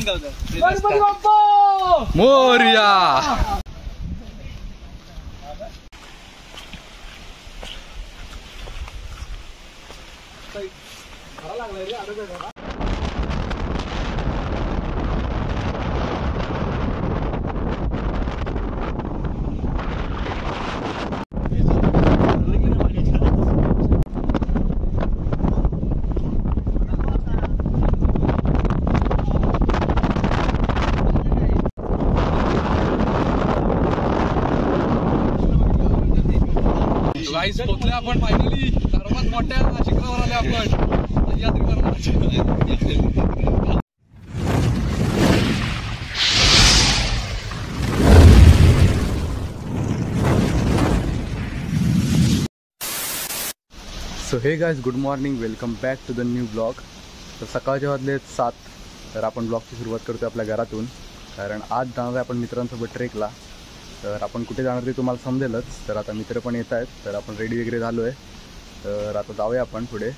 गणपती बाप्पा मोरया. गाईस पोहोचले आपण फायनली. सर्वात मोठ्या शिखरावर आले आपण यात्री करण्यासाठी. So hey guys, good morning, welcome back to the new blog. तर सकाळचे वाजले 7. तर आपण ब्लॉगची सुरुवात करतो आपल्या घरातून, कारण आज जाणार आहे आपण मित्रांसोबत ट्रेकला. तर आपण कुठे जाणार ते तुम्हाला समजेलच. तर आता मित्र पण येत आहेत, तर आपण रेडी वगैरे झालो आहे. तर आता जाऊया आपण पुढे.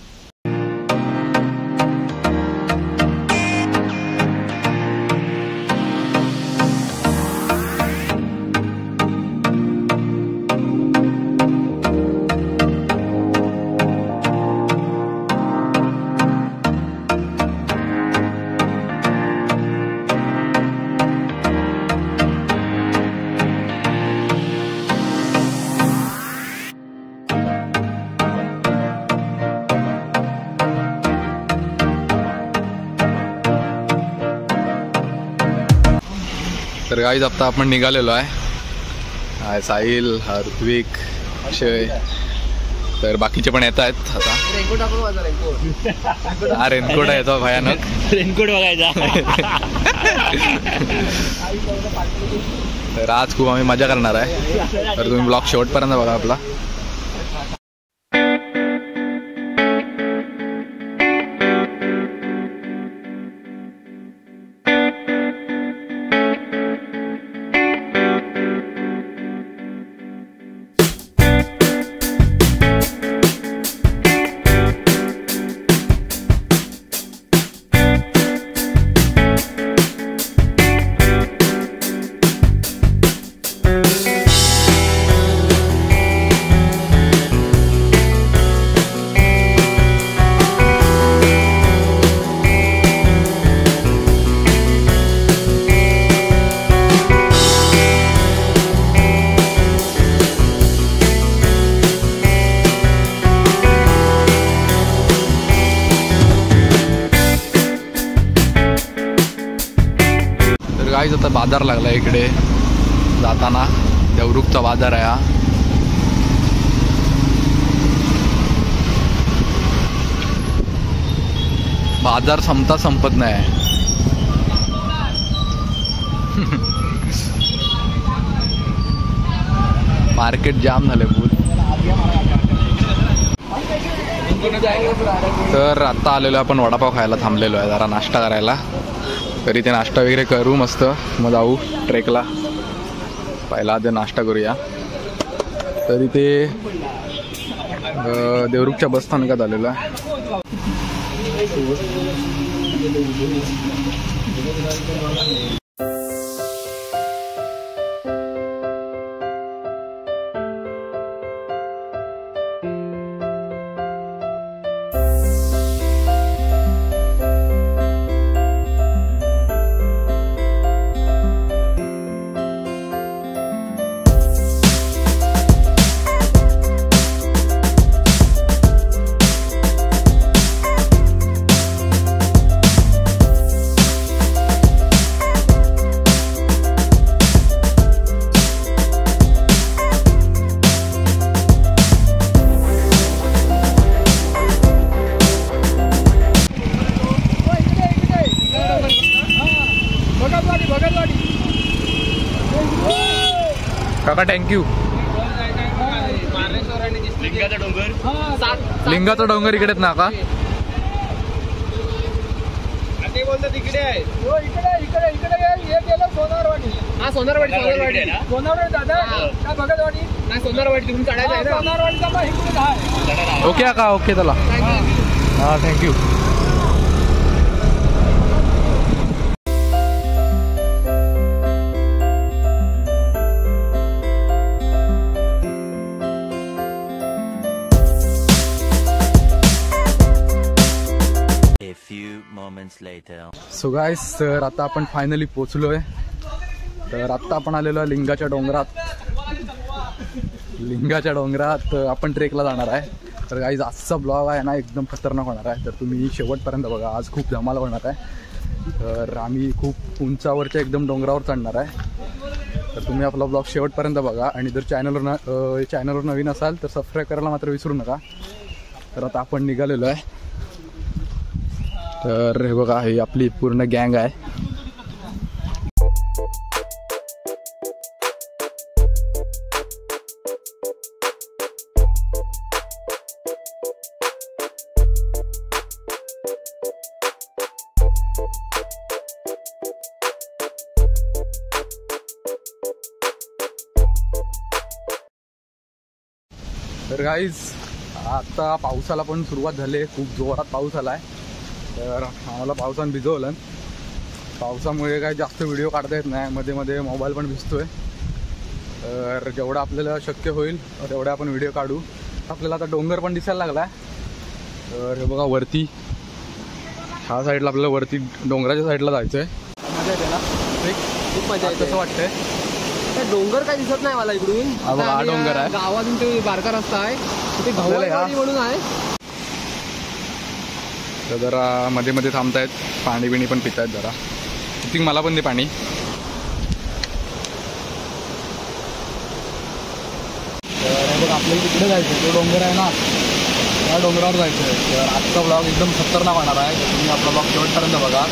तर गाईज आता आपण निघालेलो आहे. साहिल, ऋत्विक, अक्षय, तर बाकीचे पण येत आहेत. आता हा रेनकोट आहे तो भयानक. रेनकोट बघायचा. तर आज खूप आम्ही मजा करणार आहे. तर तुम्ही ब्लॉग शेवटपर्यंत बघा आपला. गाईज आता बाजार लागला इकडे जाताना. देवरुखचा बाजार आहे हा. बाजार संपत नाही. मार्केट जाम झाले फुल. तर आता आलेलो आपण वडापाव खायला थांबलेलो आहे, जरा नाश्ता करायला. तरी ते नाश्ता वगैरे करू मस्त, मग जाऊ ट्रेकला. पहिला आधी नाश्ता करूया. तरी ते देवरुखच्या बसस्थानकात आलेलो आहे. काका थँक्यू. लिंगाचा डोंगर इकडेच ना का? ते बोलतात इकडे आहे. हो इकडे इकडे इकडे हे गेलं सोनारवाडी. हा सोनारवाडी सोनारवाडी ना. सोनारवाडी दादा का भगतवाडी नाही सोनारवाडी तिकडून काढायचं आहे ना. सोनारवाडीचा मग इकडे आहे. ओके काका ओके चला. हा thank you. moments later. So guys, तर आता आपण फायनली पोचलोय. तर आत्ता आपण आलेलो आहे लिंगाच्या डोंगरात आपण ट्रेकला जाणार आहे. तर गाईज आजचा ब्लॉग आहे ना एकदम खतरनाक होणार आहे. तर तुम्ही शेवटपर्यंत बघा, आज खूप धमाल होणार आहे. तर आम्ही खूप उंचावरच्या एकदम डोंगरावर चढणार आहे. तर तुम्ही आपला ब्लॉग शेवटपर्यंत बघा आणि जर चॅनलवर नवीन असाल तर सबस्क्राईब करायला मात्र विसरू नका. तर आता आपण निघालेलो आहे. तर हे बघा, ही आपली पूर्ण गँग आहे. तर गाईज आता पावसाला पण सुरुवात झाली. खूप जोरात पाऊस आला आहे. तर आम्हाला पावसानं भिजवलं. पावसामुळे काय जास्त व्हिडिओ काढता येत नाही, मध्ये मध्ये मोबाईल पण भिजतोय. तर जेवढं आपल्याला शक्य होईल तेवढे आपण व्हिडिओ काढू. आपल्याला आता डोंगर पण दिसायला लागला आहे. तर हे बघा वरती, ह्या साईडला आपल्याला वरती डोंगराच्या साईडला जायचं आहे. मजा येते ना, खूप मजा येते. कसं वाटतंय? डोंगर काय दिसत नाही मला इकडून. हा डोंगर आहे, गावातून ते बारका रस्ता आहे, तिथे गव्हाळवाडी म्हणून आहे. तर जरा मध्ये मध्ये थांबतायत, पाणी बिणी पण पितायत जरा. थिंक मला पण दे पाणी. तर बघ आपल्याला तिकडे जायचं, तो डोंगर आहे ना, त्या डोंगरावर जायचं आहे. तर आजचा ब्लॉग एकदम खतरनाक होणार आहे. तर तुम्ही आपला ब्लॉग शेवटपर्यंत बघा.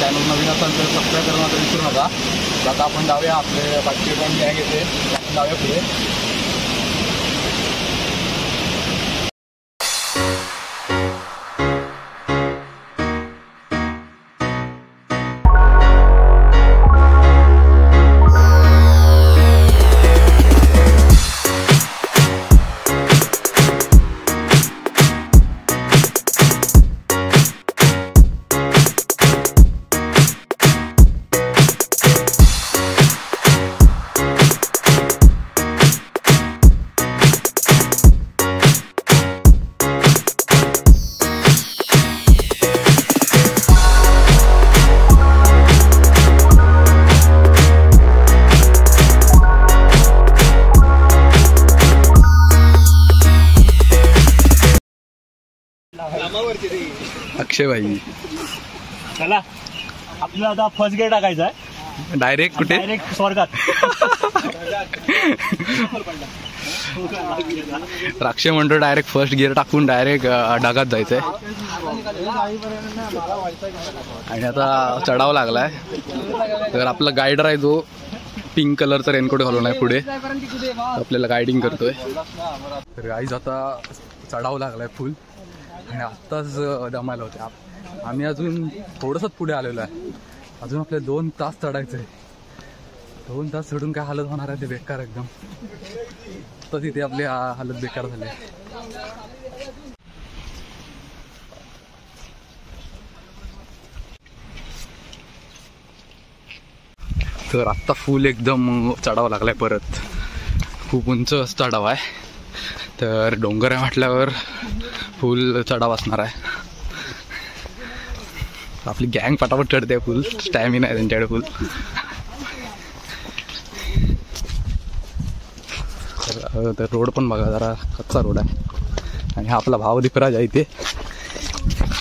चॅनल नवीन असाल तर सबस्क्राईब करणं तर विसरू नका. आता आपण जाऊया, आपले बाकी पण गँग येते, आपण जाऊया पुढे. अक्षय भाई, चला आपल्याला आता फर्स्ट गेअर टाकायचा आहे. डायरेक्ट कुठे? डायरेक्ट स्वर्गात. अक्षय म्हणतो डायरेक्ट फर्स्ट गिअर टाकून डायरेक्ट ढगात जायचंय. आणि आता चढावं लागलाय. तर आपला गायडर आहे जो पिंक कलरचा रेनकोट घालून आहे पुढे, आपल्याला गायडिंग करतोय. तर गाईज आता चढावं लागलाय फुल आणि आत्ताच दमायला होते. आम्ही अजून थोडंसंच पुढे आलेलो आहे. अजून आपले 2 तास चढायचं आहे. 2 तास चढून काय हालत होणार आहे ते बेकार एकदम. तर तिथे आपली हालत बेकार झाली. तर आत्ता फुल एकदम चढावं लागलाय. परत खूप उंच चढाव आहे. तर डोंगर आहे म्हटल्यावर फुल चढाव असणार आहे. आपली गँग पटापट चढते. फुल स्टॅमिना आहे त्यांच्याकडे फुल. तर रोड पण बघा, जरा कच्चा रोड आहे. आणि हा आपला भाव दीपराज आहे इथे.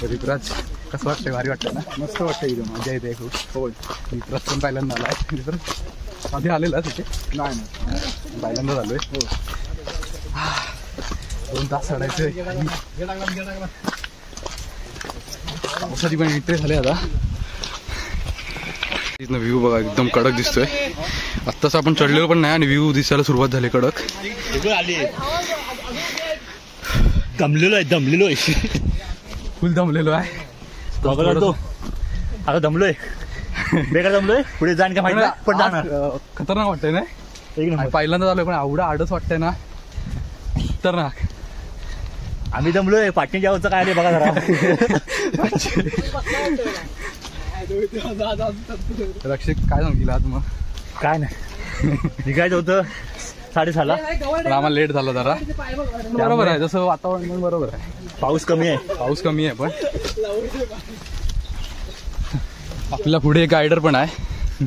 दीपराज कसं वाटतंय? भारी वाटतं ना? मस्त वाटतं इथे, मजा येते खूप. हो, दीपराज पण पहिल्यांदा आला आहे. दीपराज आधी आलेला तिथे? नाही, पहिल्यांदा झालोय. हो, 2 तास चढायचंय. पावसाची पण एंट्री झाली आता. व्ह्यू बघा एकदम कडक दिसतोय. आत्ताच आपण चढलेलो पण नाही आणि व्ह्यू दिसायला सुरुवात झाली कडक. दमलेलो आहे फुल दमलेलो आहे. आता दमलोय, बेकार दमलोय. पुढे जाण का माहिती पण जाणार. खतरनाक वाटतंय ना? पहिल्यांदा झालोय पण एवढं आडच वाटतंय ना, खतरनाक. आम्ही दमलोय. पाटणी जावचं काय आले बघा जरा. रक्षक काय सांगितलं आज? मग काय नाही, निघायचं होतं 6:30ला, पण आम्हाला लेट झाला जरा. बरोबर आहे, जसं वातावरण बरोबर आहे. पाऊस कमी आहे पण आपल्या पुढे एक गायडर पण आहे,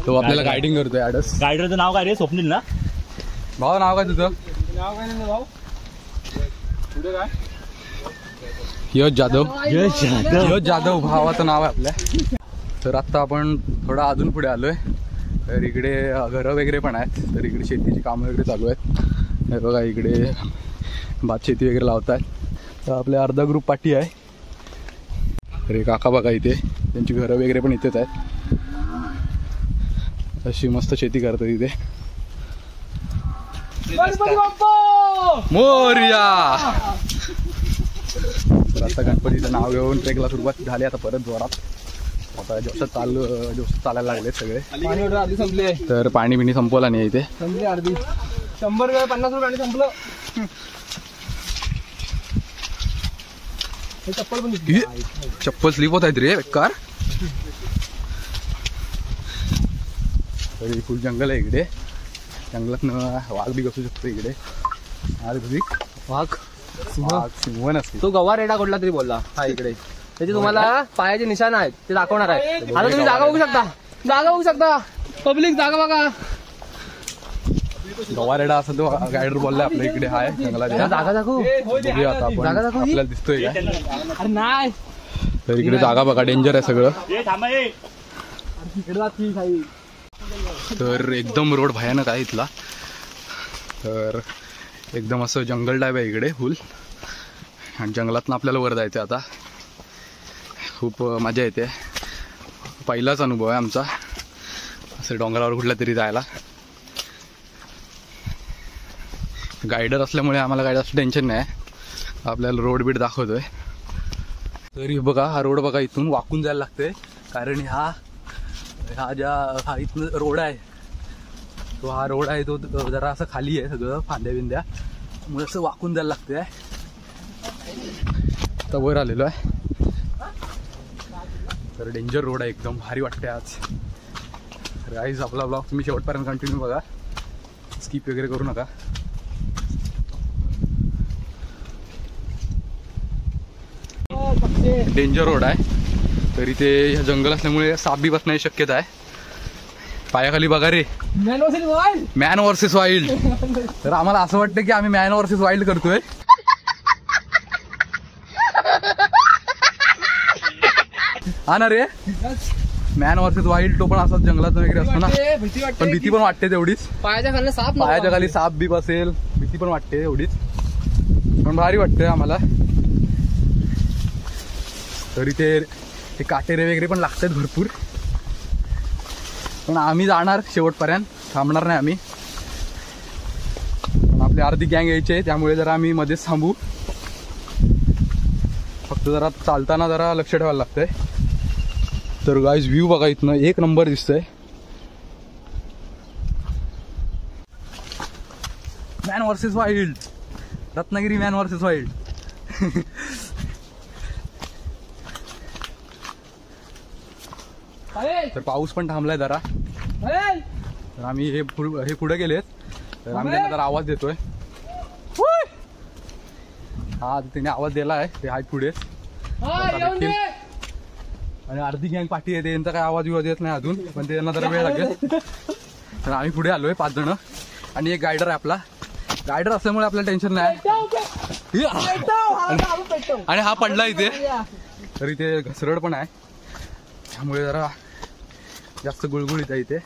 तो आपल्याला गायडिंग करतोय आडस. गायडरचं नाव काय रे? स्वप्नील ना? भाऊ नाव काय तुझं? नाव काय नाही भाऊ. पुढे काय? यश जाधव. यश जाधव. यश जाधव भावाचं नाव आहे आपल्या. तर आत्ता आपण थोडा अजून पुढे आलोय. तर इकडे घरं वगैरे पण आहेत. तर इकडे शेतीची कामं वगैरे चालू आहेत. हे बघा इकडे भात शेती वगैरे लावतात. तर आपले अर्धा ग्रुप पाठी आहे. तर हे काका बघा इथे, त्यांची घरं वगैरे पण इथेच आहेत. अशी मस्त शेती करतात इथे. मोरया. तर आता गणपतीचं नाव घेऊन ट्रेकला सुरुवात झाली. आता परत जोरात आता जोशात चालायला लागले सगळे. पाणी ऑर्डर आधी संपले. तर पाणी बिणी संपवला नाही इथे. संपली अर्धी. 100 50 रुपये संपलं. चप्पल पण चप्पल स्लिप होत आहेत रे बेकार. तरी फुल जंगल आहे इकडे. जंगलात वाघ बी कसू शकतो इकडे. वाघ सिंह नसते. तो गवा रेडा कुठला तरी बोलला. हा इकडे त्याचे तुम्हाला पायाचे निशाण आहेत ते दाखवणार आहे. आता तुम्ही जागा बघू शकता. जागा बघू शकता. पब्लिक जागा बघा. गवारेडा असं तो गायडर बोललाय आपल्या इकडे हाय जंगलात. जागा दाखव. बघूया आता आपण. जागा दाखव. आपल्याला दिसतोय काय? अरे नाही तर इकडे जागा बघा, डेंजर आहे सगळं. ए थांबा ए. इकडे जाती काही. तर एकदम रोड भयानक आहे इथला. तर एकदम असं जंगल टाईप आहे इकडे फुल. आणि जंगलातनं आपल्याला वर जायचं आता. खूप मजा येते. पहिलाच अनुभव आहे आमचा असं डोंगरावर कुठल्या तरी जायला. गायडर असल्यामुळे आम्हाला काय जास्त टेन्शन नाही. आपल्याला रोड बीड दाखवतोय. तरी बघा हा रोड बघा, इथून वाकून जायला लागतंय. कारण हा इथून रोड आहे तो, हा रोड आहे तो जरा असं खाली आहे सगळं फांद्या बिंद्या, मग असं वाकून जायला लागतंय. आता वर आलेलो आहे. तर डेंजर रोड आहे एकदम. भारी वाटते आज. तर गाईज आपला ब्लॉग तुम्ही शेवटपर्यंत कंटिन्यू बघा, स्किप वगैरे करू नका. डेंजर रोड आहे. तरी ते जंगल असल्यामुळे साप बी बसण्याची शक्यता आहे. पायाखाली बघा रे, मॅन वर्सेस वाईल्ड. तर आम्हाला असं वाटतं की आम्ही मॅन वर्सेस वाईल्ड करतोय. हा ना रे, मॅन वर्सेस वाईल्ड. तो पण असाच जंगलात वगैरे असतो ना, पण भीती पण वाटते तेवढीच. पायाच्या खाली साप बी बसेल, भीती पण वाटते एवढीच, पण भारी वाटते आम्हाला. तरी ते काटेरे वगैरे पण लागतात भरपूर, पण आम्ही जाणार शेवटपर्यंत, थांबणार नाही आम्ही. पण आपली अर्धी गँग यायची आहे, त्यामुळे जरा आम्ही मध्येच थांबू. फक्त जरा चालताना जरा लक्ष ठेवायला लागतंय. तर गाईज व्ह्यू बघा इथनं एक नंबर दिसतंय. Man versus wild, Ratnagiri man versus wild. तर पाऊस पण थांबलाय जरा. तर आम्ही हे पुढे गेलेत, तर आम्ही त्यांना जरा आवाज देतोय. हा तिने आवाज दिला आहे, ते आहेत पुढे. आणि अर्धी गँग पाठी येते, त्यांचा काय आवाज विवाज येत नाही अजून, पण त्यांना जरा वेळ लागेल. तर आम्ही पुढे आलोय 5 जण, आणि एक गायडर आहे आपला. गायडर असल्यामुळे आपल्याला टेन्शन नाही. आणि हा पडला इथे, तरी ते घसरड पण आहे, त्यामुळे जरा जास्त गुळगुळीत आहे इथे.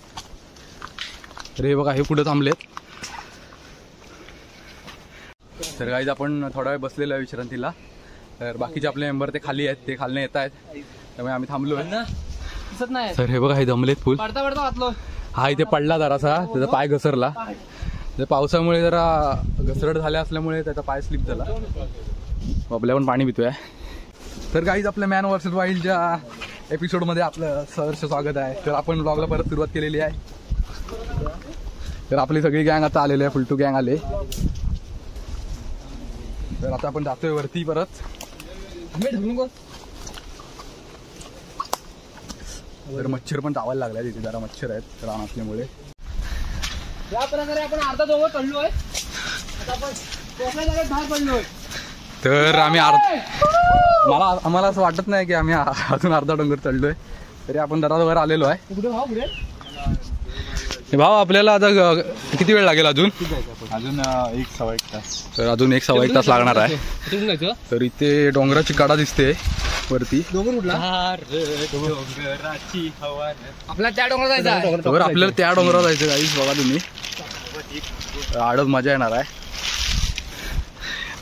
तर हे बघा, हे पुढे थांबलेत. तर गाईज आपण थोडा वेळ बसलेलो आहे विश्रांतीला. तर बाकीचे आपले मेंबर ते खाली आहेत, ते खालने येत आहेत, त्यामुळे आम्ही थांबलोय. तर हे बघा, हे दमलेत फुल. हा इथे पडला जरासा, त्याचा पाय घसरला. पावसामुळे जरा घसरड झाल्या असल्यामुळे त्याचा पाय स्लिप झाला. बबल्या पण पाणी पितोय. तर गाईज आपल्या मॅन वर्सेस वाईल्डच्या एपिसोडमध्ये आपलं सहर्ष स्वागत आहे. तर आपण ब्लॉगला परत सुरुवात केलेली आहे. तर आपली सगळी गँग आता आलेली आहे, फुल टू गँग आले. तर आता आपण जातोय वरती परत. तर मच्छर पण चावायला लागलाय तिथे, जरा मच्छर आहेत रान असल्यामुळे. या प्रकारे आपण अर्धा जवळ चढलोय. आता आपण बाहेर पडलोय. तर आम्ही आम्हाला असं वाटत नाही की आम्ही अजून अर्धा डोंगर चढलोय. तरी आपण दरावर आलेलो आहे. कुठे भाव पुढे भाव आपल्याला आता किती वेळ लागेल अजून? अजून 1-1.5 तास. तर अजून 1-1.25 तास लागणार आहे. कुठून जायचं तर इथे डोंगराची कडा दिसते वरती. डोंगर कुठला डोंगराची हवा. आपला त्या डोंगरात जायचं आहे. तर आपल्याला त्या डोंगरावर जायचं गाईस. बघा तुम्ही आडत मजा येणार आहे.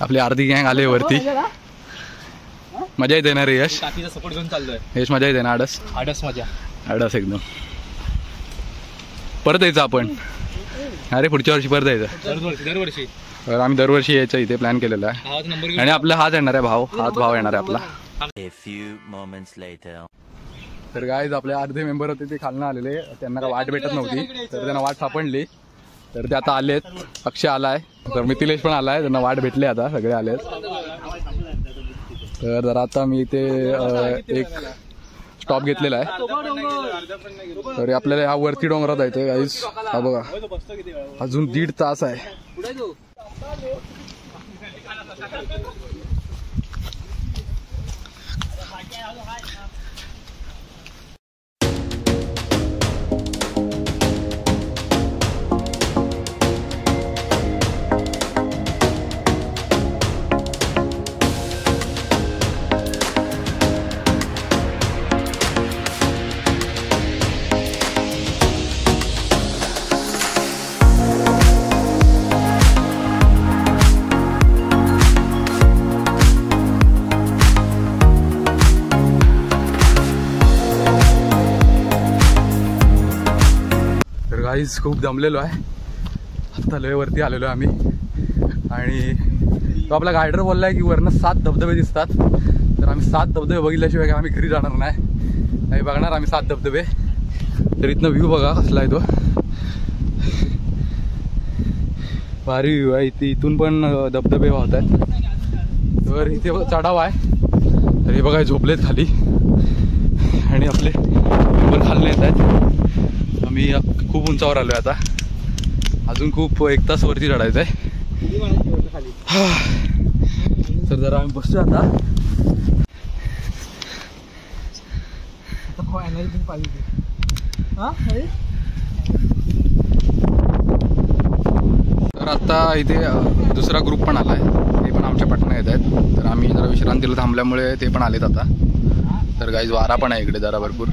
आपली अर्धी गँग आले वरती. मजा येते ना रे यश? टाकीचा सपोर्ट घेऊन चाललोय. यश मजा येते ना? आडस मजा. आडस एकदम. परत यायचं आपण. अरे पुढच्या वर्षी परत यायचं. दरवर्षी तर आम्ही दरवर्षी यायचं इथे प्लॅन केलेला आहे. आवाज नंबर आणि आपला हाच येणार आहे भाव. हाच भाव येणार आहे आपला. A few moments later. तर गाईज आपले अर्धे मेंबर होते ते खालनं आलेले. त्यांना काय वाट भेटत नव्हती तर त्यांना वाट सापडली. तर ते आता आलेत. अक्षय आलाय. तर मिथिलेश पण आलाय. त्यांना वाट भेटले. आता सगळे आलेत. तर जरा आता मी इथे एक स्टॉप घेतलेला आहे. तर आपल्याला ह्या वरती डोंगरात जायचंय गाईज. हा बघा अजून 1.5 तास आहे. गाईज खूप दमलेलो आहे. आत्ता लय वरती आलेलो आहे आम्ही. आणि तो आपला गायडर बोललाय की वरनं 7 धबधबे दिसतात. तर आम्ही 7 धबधबे बघितल्याशिवाय आम्ही घरी जाणार नाही बघणार आम्ही 7 धबधबे. तर इथनं व्ह्यू बघा कसला आहे तो. भारी व्ह्यू आहे. इथून पण धबधबे वाहत आहेत. तर इथे चढाव आहे. तर हे बघा झोपलेत खाली. आणि आपले मेंबर खाल्ले येत आहेत. आम्ही खूप उंचावर आलोय आता. अजून खूप 1 तास वरती चढायचं आहे. तर जरा आम्ही बसतो आता. तर आता इथे दुसरा ग्रुप पण आलाय. ते पण आमच्या पटना येत आहेत. तर आम्ही जरा विश्रांतीला थांबल्यामुळे ते पण आलेत आता. तर गाईज वारा पण आहे इकडे जरा भरपूर.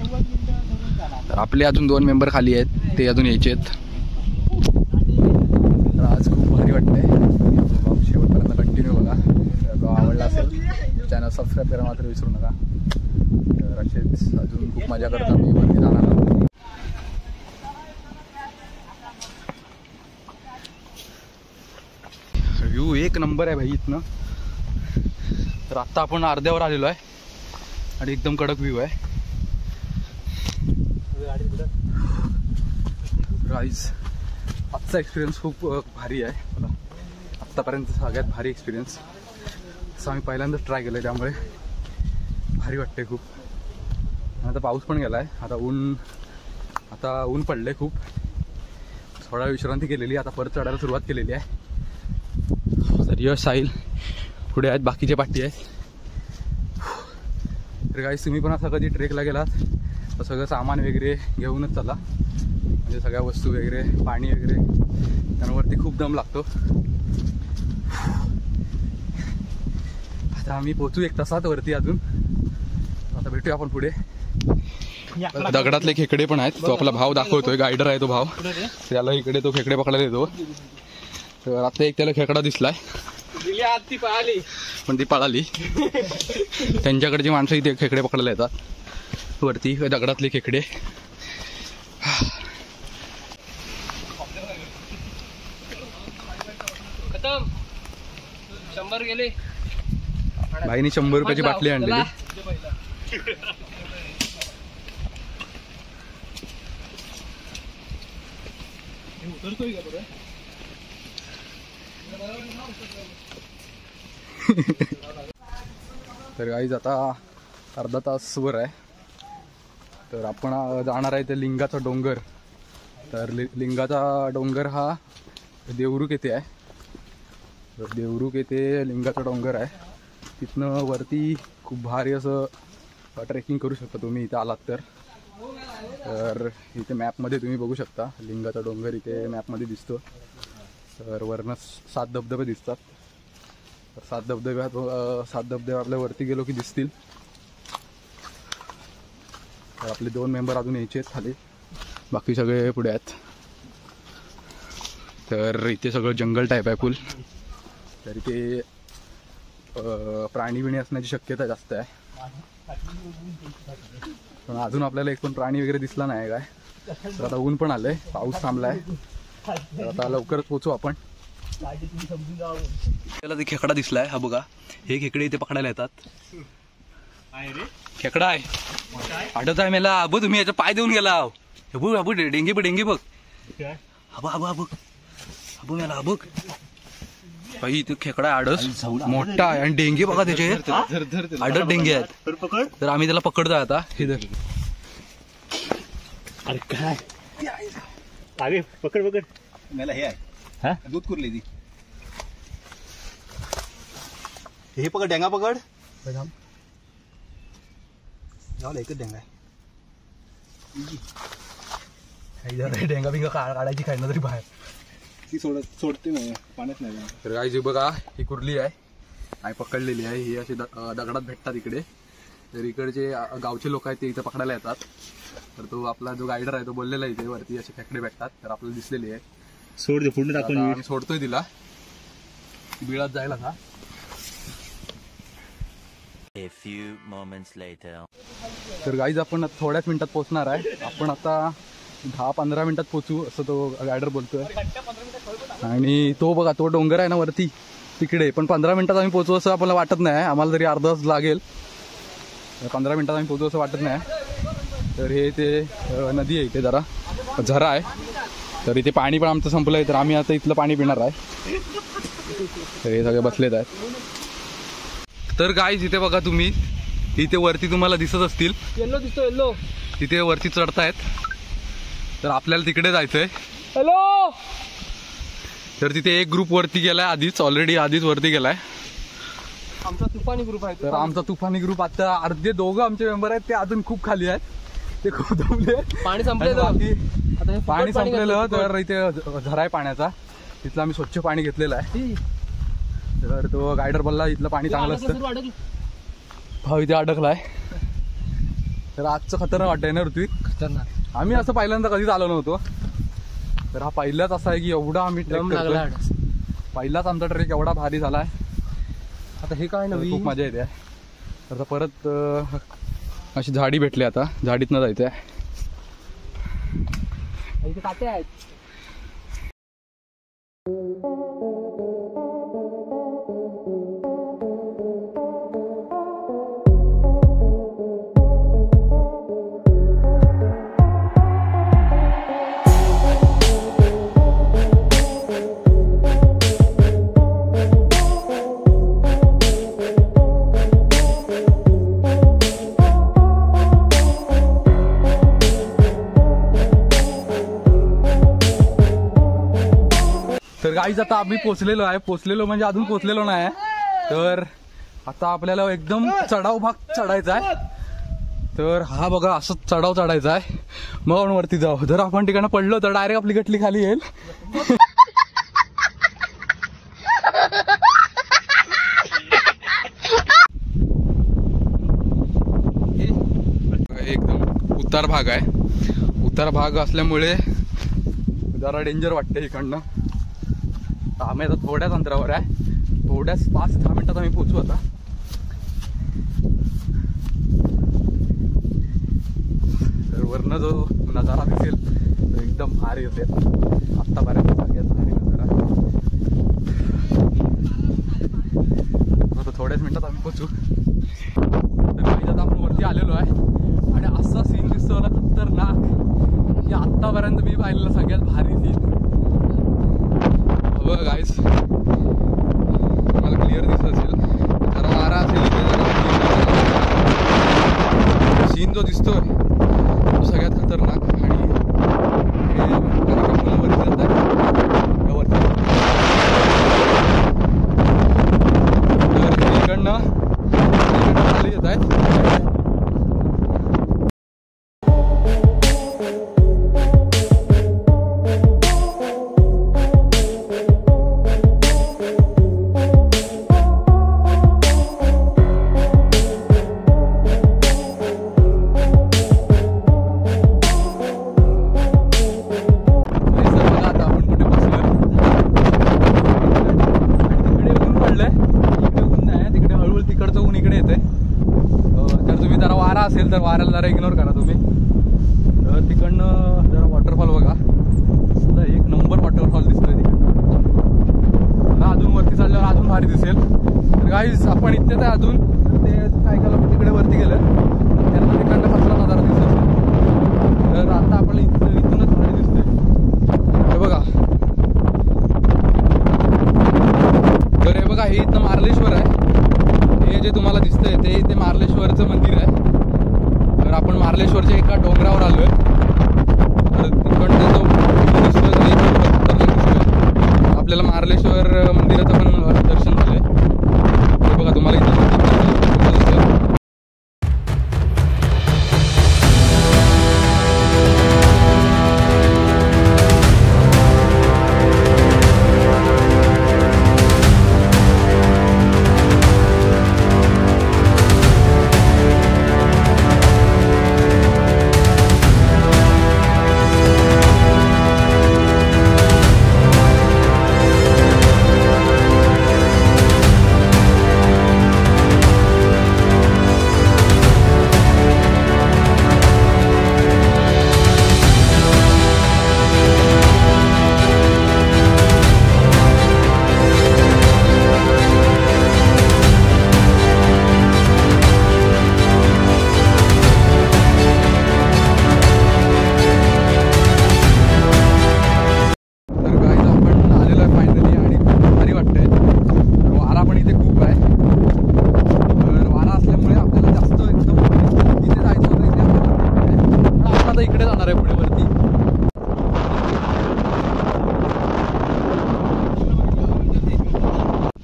तर आपले अजून 2 मेंबर खाली आहेत. ते अजून यायचे आहेत. तर आज खूप भारी वाटतंय. शेवटपर्यंत कंटिन्यू बघा. ब्लॉग आवडला असेल चॅनल सबस्क्राईब करायला मात्र विसरू नका. तर असेच अजून खूप मजा करता मी वरती जाणार आहोत. व्ह्यू 1 नंबर आहे भाई इथनं. तर आत्ता आपण अर्ध्यावर आलेलो आहे. आणि एकदम कडक व्ह्यू आहे. गाईज आजचा एक्सपिरियन्स खूप भारी आहे. मला आत्तापर्यंत सगळ्यात भारी एक्सपिरियन्स. असं आम्ही पहिल्यांदाच ट्राय केलं त्यामुळे भारी वाटते खूप. आता पाऊस पण गेला आहे. आता ऊन पडले खूप. थोडा विश्रांती केलेली. आता परत चढायला सुरुवात केलेली आहे. तर यश साहिल पुढे आहेत. बाकीचे पाठी आहेत. तर गाईज तुम्ही पण असं कधी ट्रेकला गेलात तर सगळं सामान वगैरे घेऊनच चला. म्हणजे सगळ्या वस्तू वगैरे पाणी वगैरे त्यांवरती खूप दम लागतो. आता आम्ही पोहोचू 1 तासात वरती अजून. आता भेटूया आपण पुढे. दगडातले खेकडे पण आहेत. तो आपला भाव दाखवतोय. गायडर आहे तो भाव. त्याला इकडे तो खेकडे पकडायला येतो. तर आता एक त्याला खेकडा दिसलाय. पण ती पळाली. त्यांच्याकडची माणसं इथे खेकडे पकडायला येतात वरती. दगडातले खेकडे. खतम. 100 गेले. भाईनी 100 रुपयाची बाटली आणलेली. तर गाईज आता अर्धा तास वर आहे. तर आपण जाणार आहे ते लिंगाचा डोंगर. तर लिंगाचा डोंगर हा देवरुख येथे आहे. तर देवरुख येथे लिंगाचा डोंगर आहे. तिथनं वरती खूप भारी असं ट्रेकिंग करू शकता तुम्ही इथं आलात तर. तर इथे मॅपमध्ये तुम्ही बघू शकता लिंगाचा डोंगर इथे मॅपमध्ये दिसतो. तर वरनं 7 धबधबे दिसतात. तर 7 धबधबे आपल्या वरती गेलो की दिसतील. तर आपले 2 मेंबर अजून यायचे आहेत खाली, बाकी सगळे पुढे आहेत. तर इथे सगळं जंगल टाईप आहे फुल. तर इथे प्राणी बिणी असण्याची शक्यता जास्त आहे. पण अजून आपल्याला एक पण प्राणी वगैरे दिसला नाही काय. तर आता ऊन पण आलंय, पाऊस थांबलाय. तर आता लवकरच पोचू आपण. त्याला ते खेकडा दिसलाय, हा बघा. हे खेकडे इथे पकडायला येतात. खेकडा आहे, आठवत आहे मला. अबो तुम्ही याचा पाय देऊन गेला. अबू अबू डेंगी बघ. अबो अबो अबो अबो मला अबो भाई. इथे खेकडा आडस मोठा आहे आणि डेंगे बघा त्याचे. आडस डेंगे आहेत. तर आम्ही त्याला पकडतोय आता. इधर अरे काय अरे पकड मला हे आहे हा दूध कुरली ती. हे पकड, डेंगा पकड. जाऊ एकच डेंगा आहे. डेंगा बिंगा काढायची खायला तरी बाहेर ती सोडते नाही पाण्यात नाही. तर काय जी बघा, ही कुर्ली आहे, आई पकडलेली आहे. ही अशी दगडात भेटतात इकडे. तर इकडचे गावचे लोक आहेत ते इथे पकडायला येतात. तर तो आपला जो गायडर आहे तो बोललेला इथे वरती असे खेकडे भेटतात. तर आपल्याला दिसलेली आहे. सोड दे पूर्ण आता टाकून. आम्ही सोडतोय तिला बिळात जायला का. A few moments later. तर गाईज आपण थोड्याच मिनिटात पोहोचणार आहे. आपण आता 10-15 मिनिटात पोहोचू असं तो गायडर बोलतोय. आणि तो बघा तो डोंगर आहे ना वरती तिकडे, पण 15 मिनिटात आम्ही पोहोचू असं आपल्याला वाटत नाही. आम्हाला तरी अर्धा तास लागेल. 15 मिनिटात आम्ही पोहोचू असं वाटत नाही. तर हे ते नदी आहे, इथे जरा झरा आहे. तर इथे पाणी पण आमचं संपलं आहे. तर आम्ही आता इथलं पाणी पिणार आहे. तर हे सगळे बसलेत आहेत. तर गाईज इथे बघा तुम्ही, इथे वरती तुम्हाला दिसत असतील येल्लो दिसतो, येल्लो. तिथे वरती चढतायत. तर आपल्याला तिकडे जायचंय. हॅलो. तर तिथे एक ग्रुप वरती गेलाय आधीच वरती गेलाय. आमचा तुफानी ग्रुप आहे. तर आमचा तुफानी ग्रुप आता अर्धे दोघं आमचे मेंबर आहेत ते अजून खूप खाली आहेत. ते खूप दमले. पाणी संपलेलं. आता हे पाणी फुकट संपलेलं. घेतलं. तर इथे झरा आहे पाण्याचा, तिथलं आम्ही स्वच्छ पाणी घेतलेलं आहे. तर तो गायडर बोलला इथलं पाणी चांगलं असतं. भाऊ इथे अडकलाय. तर आजचं खतरनाक वाटतंय ना ऋत्विक. खतरनाक. आम्ही असं पहिल्यांदा कधीच आलो नव्हतो. तर हा पहिलाच असा आहे की एवढा आम्ही ट्रेक करतोय. पहिलाच आमचा ट्रेक एवढा भारी झालाय. आता हे काय नवीन, खूप मजा येते. तर परत अशी झाडी भेटली, आता झाडीतनं जायचंय. इथे काटे आहेत. तर गाईज आता आम्ही पोचलेलो म्हणजे अजून पोचलेलो नाही. तर आता आपल्याला एकदम चढाव भाग चढायचा आहे. तर हा बघा असं चढाव चढायचा आहे, मग आपण वरती जाऊ. जर आपण ठिकाणी पडलो तर डायरेक्ट आपली गटली खाली येईल. एकदम उतार भाग आहे. उतार भाग असल्यामुळे जरा डेंजर वाटते इकडनं. आम्ही आता थोड्याच अंतरावर आहे. थोड्याच 5-10 मिनिटात आम्ही पोहोचू. आता तर वरनं जो नजारा दिसेल तो एकदम भारी होते. आत्तापर्यंत सगळ्यात भारी नजारा. आता थोड्याच मिनिटात आम्ही पोहोचू. तर आता आपण वरती आलेलो आहे आणि असा सीन दिसतो ना खतरनाक की आत्तापर्यंत मी पाहिलेला सगळ्यात भारी सीन. बघा गाईस, तुम्हाला क्लिअर दिसत असेल. जरा वारा असेल इथे, जरा सीन जो दिसतोय तो सगळ्यात खतरनाक. आणि मुलं वरती जात आहे वरती. तर इकडनं तर वाऱ्याला जरा इग्नोर करा तुम्ही. तर तिकडनं जरा वॉटरफॉल बघा, सुद्धा एक नंबर वॉटरफॉल दिसतोय तिकडनं. अजून वरती चालल्यावर अजून भारी दिसेल. तर गाईज आपण इथेच आहे अजून. ते काय केलं तिकडे वरती गेलं त्यांना तिकडनं कचरा नजारा दिसत. तर आता आपण इथूनच भारी दिसतोय हे बघा. तर हे बघा, हे इथं मार्लेश्वर आहे. हे जे तुम्हाला दिसतंय ते इथे मार्लेश्वरचं मंदिर आहे. तर आपण मार्लेश्वरच्या एका डोंगरावर आलोय. तर तिकडनं जो दिसतोय तो एकदम खतरनाक दिसतोय. आपल्याला मार्लेश्वर मंदिराचं पण दर्शन झालंय. हे बघा तुम्हाला इथं दिसतं.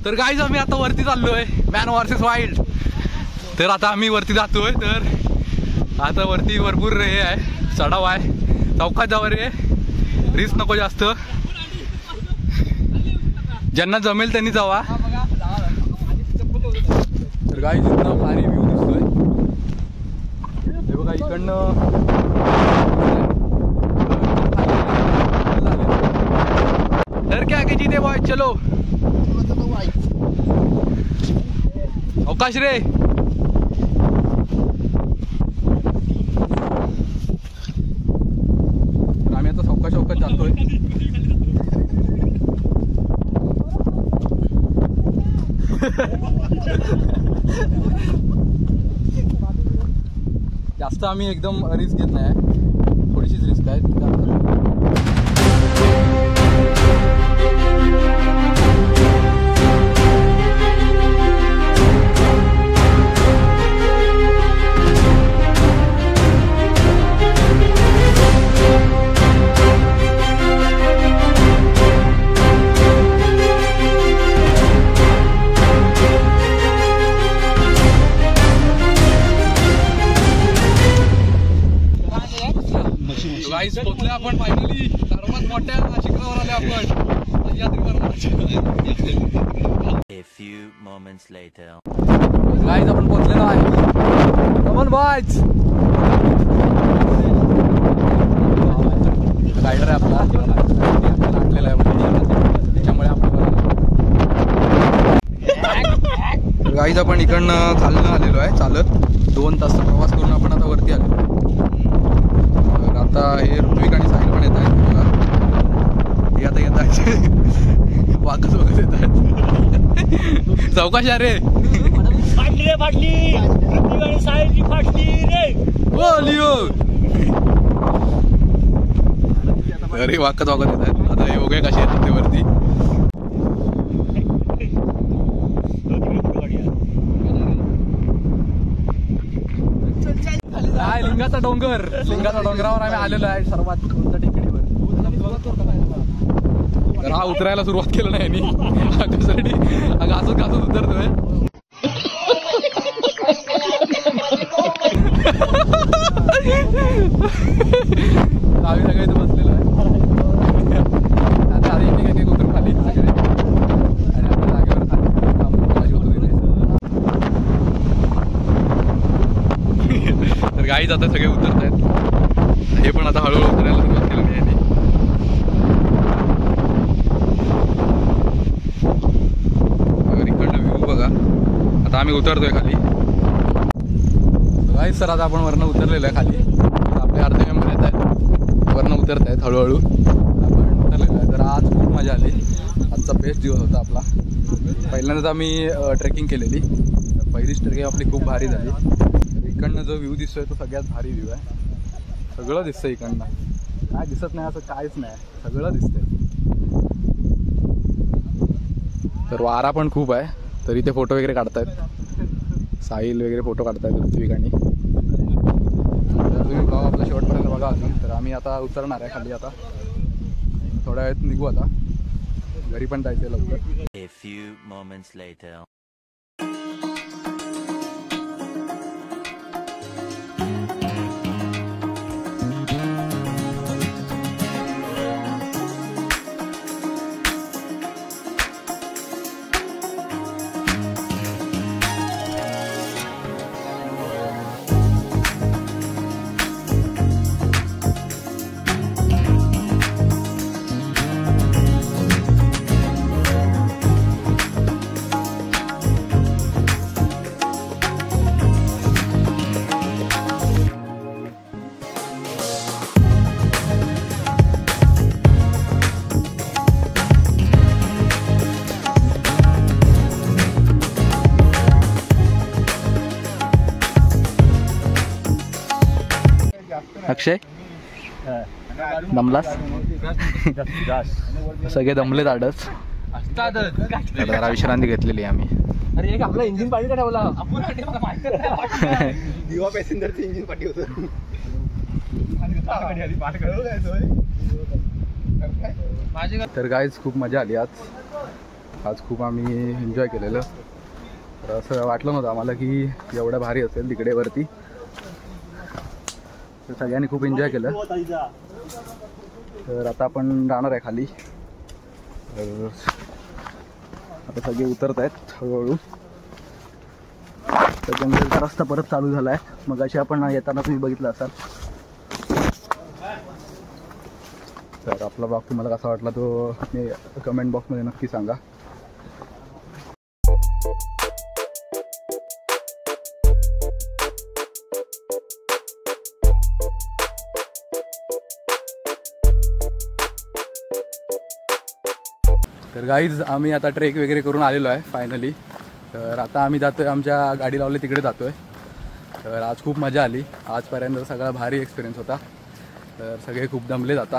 तर गाईज आम्ही आता वरती चाललोय, मॅन वर्सेस वाईल्ड. तर आता आम्ही वरती जातोय. तर आता वरती भरपूर हे आहे, चढाव आहे. चौकात जावर रे, रिस्क नको जास्त. ज्यांना जमेल त्यांनी जावा. तर गाईज इथनं भारी व्ह्यू दिसतोय हे बघा. इकडनं डर के आगे जीते बॉय, चलो. अवकाश रे. आम्ही आता सावकाश जातोय. जास्त आम्ही एकदम रिस्क घेत नाही, थोडीशीच रिस्क आहे. पोहोचले आपण फायनली. सर्वात मोठ्या शिखरावर आले आपण. A few moments later. Guys आपण पोहोचलेलो आहे. Come on boys. रायडर आहे आपला, लागलेला आहे त्याच्यामुळे आपण. गाईज आपण इकडनं चालणं आलेलो आहे चालत. 2 तासचा प्रवास करून आपण आता वरती आलो. आता हे ऋत्विक आणि साहिल पण येत आहेत बघा. हे आता येत आहेत वाकच वगैरे येत आहेत. चौकाश रे. फाटली रे, फाटली. ऋत्विक आणि साहिलची फाटली रे. लिओ. अरे वाकत वाकत येत आहेत. आता हे बघूया कसे येतात ते वरती. काय लिंगाचा डोंगर. लिंगाच्या डोंगरावर आम्ही आलेलो आहे, सर्वात उंच टेकडीवर. तर हा उतरायला सुरुवात केलं नाही यांनी. घसरडी घासत घासत उतरतोय. आम्ही सगळे इथे बसलेलो आहे. आता आधी काही काही उतरून खाली सगळे आणि आपल्या जागेवर खाली होतो तिथे. तर गाईज आता सगळे उतरत आहेत. हे पण आता हळूहळू उतरायला सुरुवात केली यांनी. इकडनं व्ह्यू बघा. आता आम्ही उतरतोय खाली. गाईज सर आता आपण वरनं उतरलेलो आहे खाली. आपले अर्धे मेंबर येत आहेत, वरनं उतरत आहेत हळूहळू. आपण उतरलेलो आहे. तर आज खूप मजा आली. आजचा बेस्ट दिवस होता आपला. पहिल्यांदाच आम्ही ट्रेकिंग केलेली. पहिलीच ट्रेकिंग आपली खूप भारी झाली. तर इकडनं जो व्ह्यू दिसतोय तो सगळ्यात भारी व्ह्यू आहे. सगळं दिसतं इकडनं, काय दिसत नाही असं काहीच नाही, सगळं दिसतंय. तर वारा पण खूप आहे, तर इथे फोटो वगैरे काढतायत. साहिल वगैरे फोटो काढतायत ऋत्विक आणि. तर तुम्ही ब्लॉग आपला शेवटपर्यंत बघा अजून. तर आम्ही आता उतरणार आहे खाली. आता थोड्या वेळात निघू. आता घरी पण जायचं लवकर. A few moments later. अक्षय दमलास? सगळे दमलेत आडच. जरा विश्रांती घेतलेली आम्ही. अरे एक आपला इंजिन पाणी का ठेवला? दिवा पॅसेंजरचं इंजिन पाठी होतं. तर गाईज खूप मजा आली आज. आज खूप आम्ही एन्जॉय केलेलं. तर असं वाटलं नव्हतं आम्हाला की एवढं भारी असेल तिकडे वरती. तर सगळ्यांनी खूप एन्जॉय केलं. तर आता आपण जाणार आहे खाली. आता सगळे उतरत आहेत हळूहळू. तर जंगलचा रस्ता परत चालू झाला आहे. मग अशी आपण येताना तुम्ही बघितलं असाल. तर आपला ब्लॉग तुम्हाला कसा वाटला तो कमेंट बॉक्समध्ये नक्की सांगा. तर गाईज आम्ही आता ट्रेक वगैरे करून आलेलो आहे फायनली. तर आता आम्ही जातो आहे, आमच्या गाडी लावली तिकडे जातो आहे. तर आज खूप मजा आली. आजपर्यंत सगळा भारी एक्सपिरियन्स होता. तर सगळे खूप दमले आता.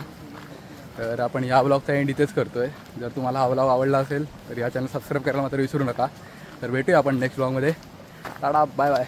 तर आपण या ब्लॉगचा एंड इथेच करतो आहे. जर तुम्हाला हा ब्लॉग आवडला असेल तर या चॅनल सबस्क्राईब करायला मात्र विसरू नका. तर भेटूया आपण नेक्स्ट ब्लॉगमध्ये. Tata, bye bye.